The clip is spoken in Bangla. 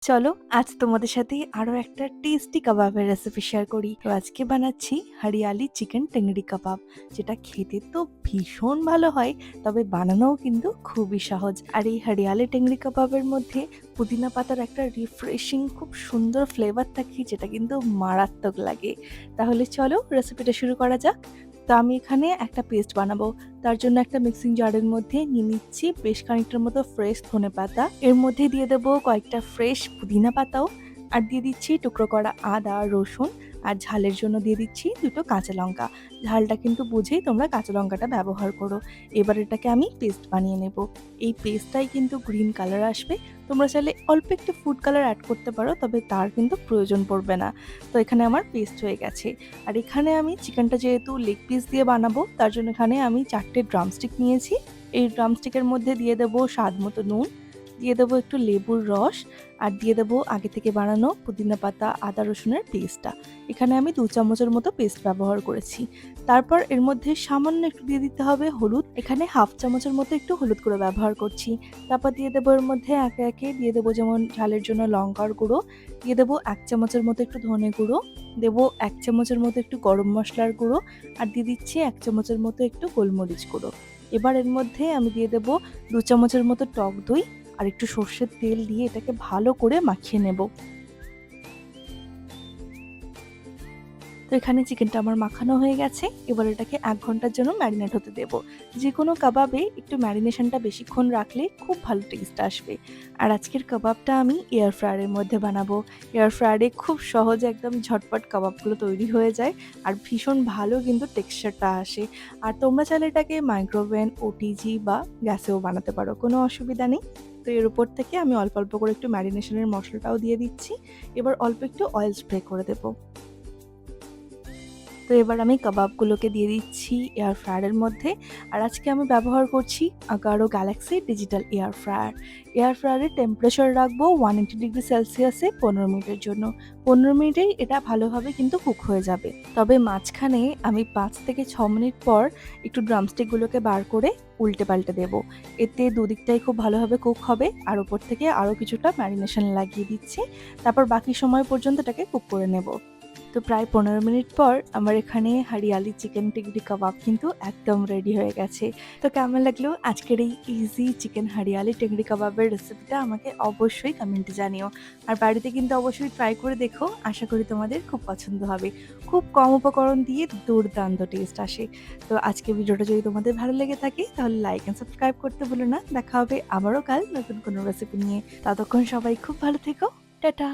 চলো আজ তোমাদের সাথে আরো একটা টেস্টি কাবাবের রেসিপি শেয়ার করি। তো আজকে বানাচ্ছি হরিয়ালি চিকেন টেংরি কাবাব, যেটা খেতে তো ভীষণ ভালো হয়, তবে বানানোও কিন্তু খুবই সহজ। আর এই হরিয়ালি টেংরি কাবাবের মধ্যে পুদিনা পাতার একটা রিফ্রেশিং খুব সুন্দর ফ্লেভার থাকে, যেটা কিন্তু মারাত্মক লাগে। তাহলে চলো রেসিপিটা শুরু করা যাক। তো আমি এখানে একটা পেস্ট বানাবো। তার জন্য একটা মিক্সিং জারের মধ্যে নিয়ে নিচ্ছি বেশ খানিকটার মতো ফ্রেশ ধনেপাতা, এর মধ্যে দিয়ে দেবো কয়েকটা ফ্রেশ পুদিনা পাতাও, আর দিয়ে দিচ্ছি টুকরো করা আদা রসুন, আর ঝালের জন্য দিয়ে দিচ্ছি দুটো কাঁচা লঙ্কা। ঝালটা কিন্তু বুঝেই তোমরা কাঁচা লঙ্কাটা ব্যবহার করো। এবার এটাকে আমি পেস্ট বানিয়ে নেব। এই পেস্টটাই কিন্তু গ্রিন কালার আসবে। তোমরা চাইলে অল্প একটু ফুড কালার অ্যাড করতে পারো, তবে তার কিন্তু প্রয়োজন পড়বে না। তো এখানে আমার পেস্ট হয়ে গেছে। আর এখানে আমি চিকেনটা যেহেতু লেগ পিস দিয়ে বানাবো, তার জন্য এখানে আমি 4টে ড্রামস্টিক নিয়েছি। এই ড্রামস্টিকের মধ্যে দিয়ে দেবো স্বাদ মতো নুন, দিয়ে দেবো একটু লেবুর রস, আর দিয়ে দেবো আগে থেকে বানানো পুদিনা পাতা আদা রসুনের পেস্টটা। এখানে আমি 2 চামচের মতো পেস্ট ব্যবহার করেছি। তারপর এর মধ্যে সামান্য একটু দিয়ে দিতে হবে হলুদ, এখানে হাফ চামচের মতো একটু হলুদ গুঁড়ো ব্যবহার করছি। তারপর দিয়ে দেবো এর মধ্যে একে একে দিয়ে দেবো যেমন ঝালের জন্য লঙ্কার গুঁড়ো, দিয়ে দেবো 1 চামচের মতো একটু ধনে গুঁড়ো, দেবো 1 চামচের মতো একটু গরম মশলার গুঁড়ো, আর দিয়ে দিচ্ছি 1 চামচের মতো একটু গোলমরিচ গুঁড়ো। এবার এর মধ্যে আমি দিয়ে দেবো 2 চামচের মতো টক দই, আর একটু সর্ষের তেল দিয়ে এটাকে ভালো করে মাখিয়ে নেব। তো এখানে চিকেনটা আমার মাখানো হয়ে গেছে। এবার এটাকে 1 ঘন্টার জন্য ম্যারিনেট হতে দেব। যে কোনো কাবাবে একটু ম্যারিনেশনটা বেশিক্ষণ রাখলে খুব ভালো টেস্ট আসবে। আর আজকের কাবাবটা আমি এয়ার ফ্রায়ারের মধ্যে বানাবো। এয়ার ফ্রায়ারে খুব সহজে একদম ঝটপট কাবাবগুলো তৈরি হয়ে যায়, আর ভীষণ ভালো কিন্তু টেক্সচারটা আসে। আর তোমরা চাইলে এটাকে মাইক্রোওভেন, ওটিজি বা গ্যাসেও বানাতে পারো, কোনো অসুবিধা নেই। তো এর উপর থেকে আমি অল্প অল্প করে একটু ম্যারিনেশনের মশলাটাও দিয়ে দিচ্ছি। এবার অল্প একটু অয়েল স্প্রে করে দেবো। তো এবার আমি কাবাবগুলোকে দিয়ে দিচ্ছি এয়ার ফ্রায়ারের মধ্যে। আর আজকে আমি ব্যবহার করছি Agaro galaxy digital air fryer. Air ফ্রায়ারের টেম্পারেচার রাখবো 180 ডিগ্রি সেলসিয়াসে 15 মিনিটের জন্য। 15 মিনিটেই এটা ভালোভাবে কিন্তু কুক হয়ে যাবে। তবে মাঝখানে আমি 5 থেকে 6 মিনিট পর একটু ড্রামস্টিকগুলোকে বার করে উল্টে পাল্টে দেবো। এতে দুদিকটাই খুব ভালোভাবে কুক হবে। আর ওপর থেকে আরও কিছুটা ম্যারিনেশন লাগিয়ে দিচ্ছি। তারপর বাকি সময় পর্যন্ত এটাকে কুক করে নেব। তো প্রায় 15 মিনিট পর আমার এখানে হরিয়ালি চিকেন টিকরি কাবাব কিন্তু একদম রেডি হয়ে গেছে। তো কেমন লাগলো আজকের এই ইজি চিকেন হরিয়ালি টিকরি কাবাবের রেসিপিটা আমাকে অবশ্যই কমেন্টে জানিও। আর বাড়িতে কিন্তু অবশ্যই ট্রাই করে দেখো, আশা করি তোমাদের খুব পছন্দ হবে। খুব কম উপকরণ দিয়ে দুর্দান্ত টেস্ট আসে। তো আজকে ভিডিওটা যদি তোমাদের ভালো লেগে থাকে তাহলে লাইক অ্যান্ড সাবস্ক্রাইব করতে ভুলো না। দেখা হবে আবারও কাল নতুন কোনো রেসিপি নিয়ে। ততক্ষণ সবাই খুব ভালো থেকো। টাটা।